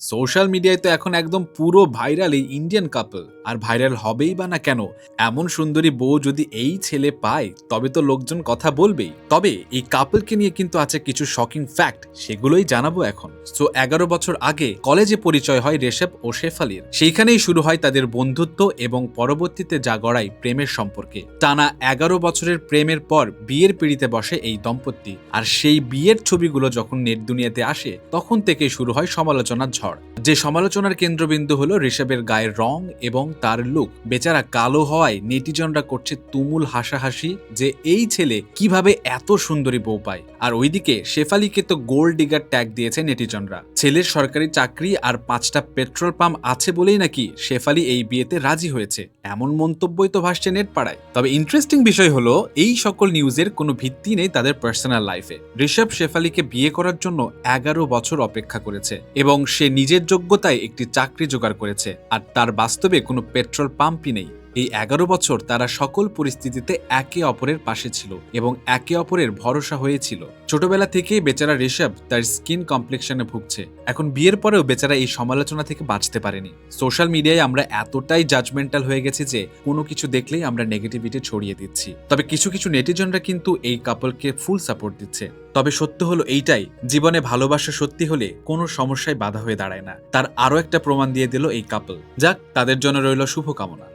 Social মিডিয়ায় তো এখন একদম পুরো ভাইরাল এই ইন্ডিয়ান কাপল। আর ভাইরাল হবেই বা না কেন, এমন সুন্দরী বউ যদি এই ছেলে পায় তবে তো লোকজন কথা বলবেই। তবে এই কাপলকে নিয়ে কিন্তু আছে কিছু শকিং ফ্যাক্ট, সেগুলোই জানাবো এখন। সো 11 বছর আগে কলেজে পরিচয় হয় ঋষভ ও শেফালির। সেইখানেই শুরু হয় তাদের বন্ধুত্ব এবং পরবর্তীতে যা গড়ায় প্রেমের সম্পর্কে। টানা 11 বছরের প্রেমের পর বিয়ের পিঁড়িতে বসে এই দম্পতি। আর সেই বিয়ের ছবিগুলো যখন নেট দুনিয়াতে আসে তখন থেকেই শুরু হয় সমালোচনার ঝড়। যে সমালোচনার কেন্দ্রবিন্দু হলো ঋষভের গায়ের রং এবং তার লুক। বেচারা কালো হওয়ায় নেটিজনরা করছে তুমুল হাসাহাসি যে এই ছেলে কিভাবে এত সুন্দরী বউ পায়। আর ওইদিকে শেফালিকে তো গোল্ড ডিগার ট্যাগ দিয়েছে নেটিজনরা। ছেলের সরকারি চাকরি আর 5টা পেট্রোল পাম্প আছে বলেই নাকি শেফালি এই বিয়েতে রাজি হয়েছে, এমন মন্তব্যই তো ভাসছে নেট পাড়ায়। তবে ইন্টারেস্টিং বিষয় হলো এই সকল নিউজের কোনো ভিত্তি নেই তাদের পার্সোনাল লাইফে। ঋষভ শেফালিকে বিয়ে করার জন্য 11 বছর অপেক্ষা করেছে এবং সে নিজের যোগ্যতায় একটি চাকরি জোগাড় করেছে। আর তার বাস্তবে কোনো পেট্রোল পাম্পই নেই। এই 11 বছর তারা সকল পরিস্থিতিতে একে অপরের পাশে ছিল এবং একে অপরের ভরসা হয়েছিল। ছোটবেলা থেকেই বেচারা ঋষভ তার স্কিন কমপ্লেক্সনে ভুগছে। এখন বিয়ের পরেও বেচারা এই সমালোচনা থেকে বাঁচতে পারেনি। সোশ্যাল মিডিয়ায় আমরা এতটাই জাজমেন্টাল হয়ে গেছি যে কোনো কিছু দেখলেই আমরা নেগেটিভিটি ছড়িয়ে দিচ্ছি। তবে কিছু কিছু নেটিজনরা কিন্তু এই কাপলকে ফুল সাপোর্ট দিচ্ছে। তবে সত্য হলো এইটাই, জীবনে ভালোবাসা সত্যি হলে কোনো সমস্যায় বাধা হয়ে দাঁড়ায় না। তার আরো একটা প্রমাণ দিয়ে দিল এই কাপল। যাক, তাদের জন্য রইল শুভকামনা।